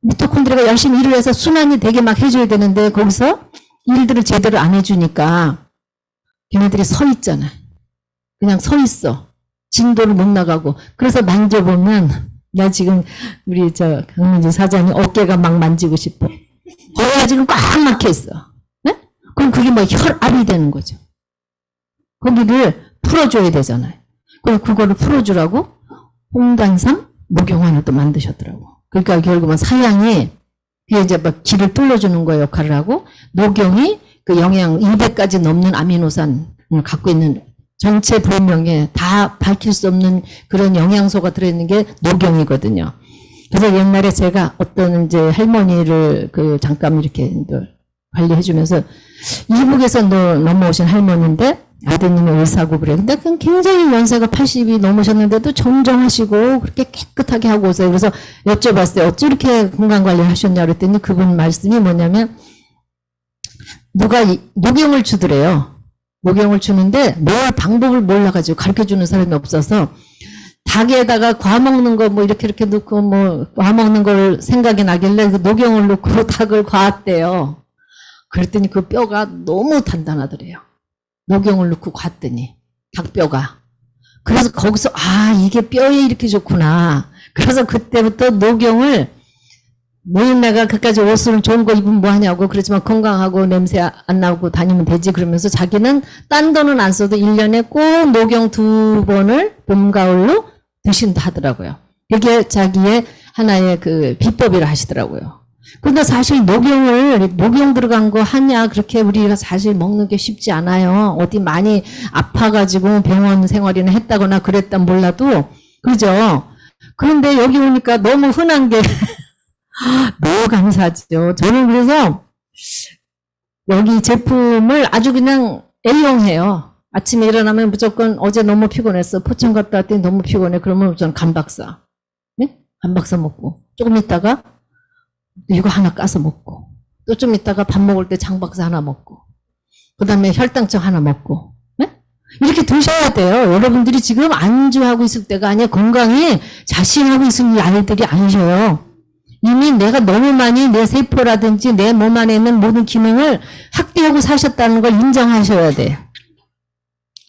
미토콘드리아가 열심히 일을 해서 순환이 되게 막 해줘야 되는데 거기서 일들을 제대로 안 해주니까 걔네들이 서 있잖아. 그냥 서 있어. 진도를 못 나가고. 그래서 만져보면 나 지금 우리 저 강민지 사장님 어깨가 막 만지고 싶어. 거기가 지금 꽉 막혀 있어. 네? 그럼 그게 뭐 혈압이 되는 거죠. 거기를 풀어줘야 되잖아요. 그럼 그거를 풀어주라고 홍단삼 목용환을 또 만드셨더라고. 그러니까 결국은 사양이 그게 이제 막 기를 뚫어주는 거 역할을 하고 녹용이 그 영양 200가지 넘는 아미노산을 갖고 있는 정체 불명에 다 밝힐 수 없는 그런 영양소가 들어있는 게 녹용이거든요. 그래서 옛날에 제가 어떤 이제 할머니를 그 잠깐 이렇게 관리해주면서 이북에서 넘어오신 할머니인데 아드님이 의사고 그래. 근데 그건 굉장히 연세가 80이 넘으셨는데도 정정하시고 그렇게 깨끗하게 하고 오세요. 그래서 여쭤봤어요. 어찌 이렇게 건강관리를 하셨냐 그랬더니 그분 말씀이 뭐냐면 누가 녹용을 주더래요. 녹용을 주는데 뭘 방법을 몰라가지고 가르쳐주는 사람이 없어서 닭에다가 과 먹는 거 뭐 이렇게 넣고 뭐 과 먹는 걸 생각이 나길래 그 녹용을 넣고 닭을 과았대요. 그랬더니 그 뼈가 너무 단단하더래요. 녹용을 넣고 과었더니 닭뼈가. 그래서 거기서 아 이게 뼈에 이렇게 좋구나. 그래서 그때부터 녹용을 노인네가 그까지 옷을 좋은 거 입으면 뭐하냐고 그렇지만 건강하고 냄새 안 나고 다니면 되지 그러면서 자기는 딴 돈은 안 써도 1년에 꼭 녹용 2번을 봄 가을로 드신다 하더라고요. 이게 자기의 하나의 그 비법이라 하시더라고요. 근데 사실 녹용 들어간 거 하냐 그렇게 우리가 사실 먹는 게 쉽지 않아요. 어디 많이 아파가지고 병원 생활이나 했다거나 그랬다 몰라도 그죠. 그런데 여기 오니까 너무 흔한 게 너무 감사하죠. 저는 그래서 여기 제품을 아주 그냥 애용해요. 아침에 일어나면 무조건 어제 너무 피곤했어. 포천 갔다 왔더니 너무 피곤해. 그러면 저는 감박사. 네? 감박사 먹고. 조금 있다가 이거 하나 까서 먹고. 또 좀 있다가 밥 먹을 때 장박사 하나 먹고. 그 다음에 혈당청 하나 먹고. 네? 이렇게 드셔야 돼요. 여러분들이 지금 안주하고 있을 때가 아니라 건강히 자신하고 있을 아이들이 아니셔요. 이미 내가 너무 많이 내 세포라든지 내 몸 안에 있는 모든 기능을 학대하고 사셨다는 걸 인정하셔야 돼.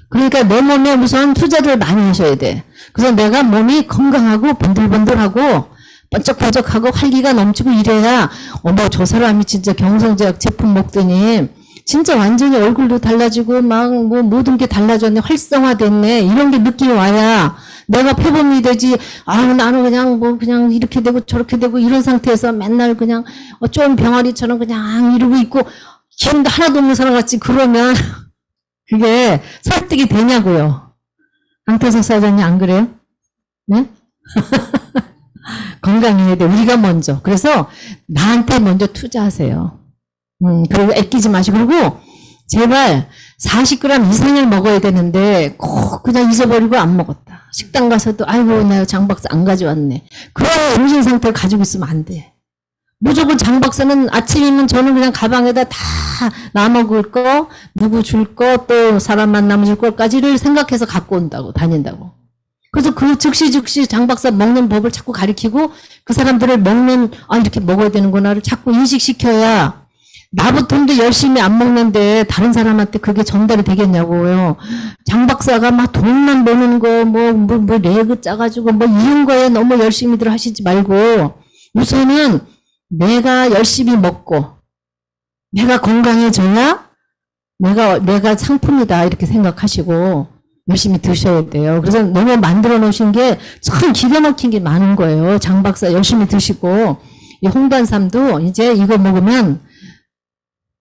그러니까 내 몸에 우선 투자를 많이 하셔야 돼. 그래서 내가 몸이 건강하고 번들번들하고 번쩍번쩍하고 활기가 넘치고 이래야 어머 저 사람이 진짜 경성제약 제품 먹더니 진짜 완전히 얼굴도 달라지고 막 뭐 모든 게 달라졌네, 활성화됐네, 이런 게 느낌이 와야 내가 표범이 되지. 아 나는 그냥 뭐 그냥 이렇게 되고 저렇게 되고 이런 상태에서 맨날 그냥 좀 병아리처럼 그냥 이러고 있고 기운도 하나도 없는 사람 같지. 그러면 그게 설득이 되냐고요. 강태석 사장님 안 그래요? 네? 건강해야 돼. 우리가 먼저. 그래서 나한테 먼저 투자하세요. 그리고 아끼지 마시고. 그리고 제발 40g 이상을 먹어야 되는데 꼭 그냥 잊어버리고 안 먹었다. 식당 가서도 아이고 내가 장박사 안 가져왔네. 그런 정신 상태를 가지고 있으면 안 돼. 무조건 장박사는 아침이면 저는 그냥 가방에다 다 나 먹을 거, 누구 줄 거, 또 사람 만나면 줄 것까지를 생각해서 갖고 온다고, 다닌다고. 그래서 그 즉시 장박사 먹는 법을 자꾸 가리키고 그 사람들을 먹는, 아, 이렇게 먹어야 되는구나를 자꾸 인식시켜야 나부터도 열심히 안 먹는데 다른 사람한테 그게 전달이 되겠냐고요. 장박사가 막 돈만 버는 거, 뭐 레그 짜가지고 뭐 이런 거에 너무 열심히들 하시지 말고 우선은 내가 열심히 먹고 내가 건강해져야 내가 상품이다 이렇게 생각하시고 열심히 드셔야 돼요. 그래서 너무 만들어 놓으신 게 참 기가 막힌 게 많은 거예요. 장박사 열심히 드시고 이 홍단삼도 이제 이거 먹으면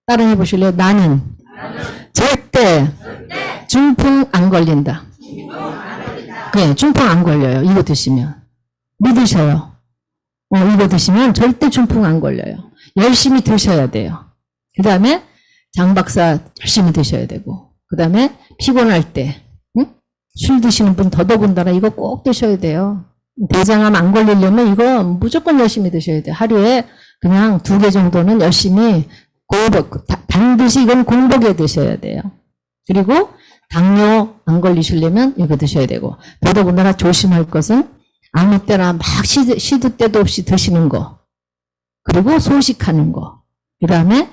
따라해 보실래요? 나는 절대 중풍 안 걸린다. 네, 중풍 안 걸려요. 이거 드시면 믿으셔요. 이거 드시면 절대 중풍 안 걸려요. 열심히 드셔야 돼요. 그 다음에 장박사 열심히 드셔야 되고, 그 다음에 피곤할 때, 술 드시는 분 더더군다나 이거 꼭 드셔야 돼요. 대장암 안 걸리려면 이거 무조건 열심히 드셔야 돼요. 하루에 그냥 2개 정도는 열심히 반드시 이건 공복에 드셔야 돼요. 그리고 당뇨 안 걸리시려면 이거 드셔야 되고, 더더군다나 조심할 것은 아무 때나 막 시도 때도 없이 드시는 거, 그리고 소식하는 거, 그 다음에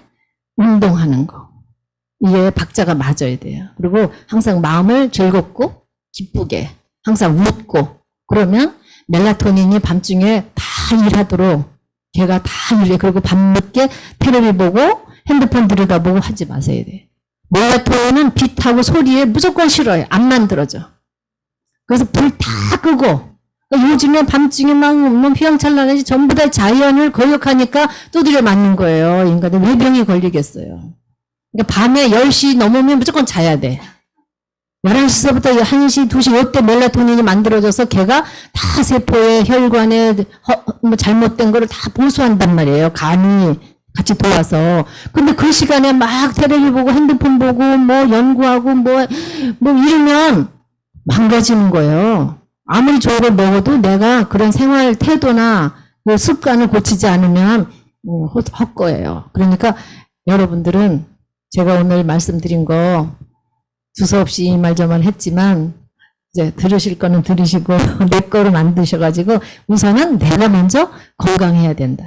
운동하는 거. 이게 박자가 맞아야 돼요. 그리고 항상 마음을 즐겁고 기쁘게 항상 웃고, 그러면 멜라토닌이 밤중에 다 일하도록 걔가 다 일해. 그리고 밤늦게 테레비 보고 핸드폰 들여다보고 하지 마세요. 멜라토닌은 빛하고 소리에 무조건 싫어요. 안 만들어져. 그래서 불 다 끄고, 요즘에 밤중에 막 휘황찬란하지 전부 다 자연을 거역하니까 두드려 맞는 거예요. 인간들 왜 병이 걸리겠어요. 그러니까 밤에 10시 넘으면 무조건 자야 돼. 11시서부터 1시, 2시 이때 멜라토닌이 만들어져서 걔가 다 세포에 혈관에 뭐 잘못된 거를 다 보수한단 말이에요. 간이 같이 도와서. 근데 그 시간에 막 테레비 보고 핸드폰 보고 뭐 연구하고 뭐 이러면 망가지는 거예요. 아무리 좋은 걸 먹어도 내가 그런 생활 태도나 뭐 습관을 고치지 않으면 헛거예요. 그러니까 여러분들은 제가 오늘 말씀드린 거 두서없이 이 말 저 말 했지만 이제 들으실 거는 들으시고 내 거로 만드셔가지고 우선은 내가 먼저 건강해야 된다.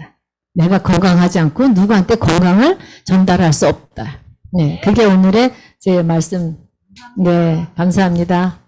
내가 건강하지 않고 누구한테 건강을 전달할 수 없다. 네, 그게 오늘의 제 말씀. 네, 감사합니다.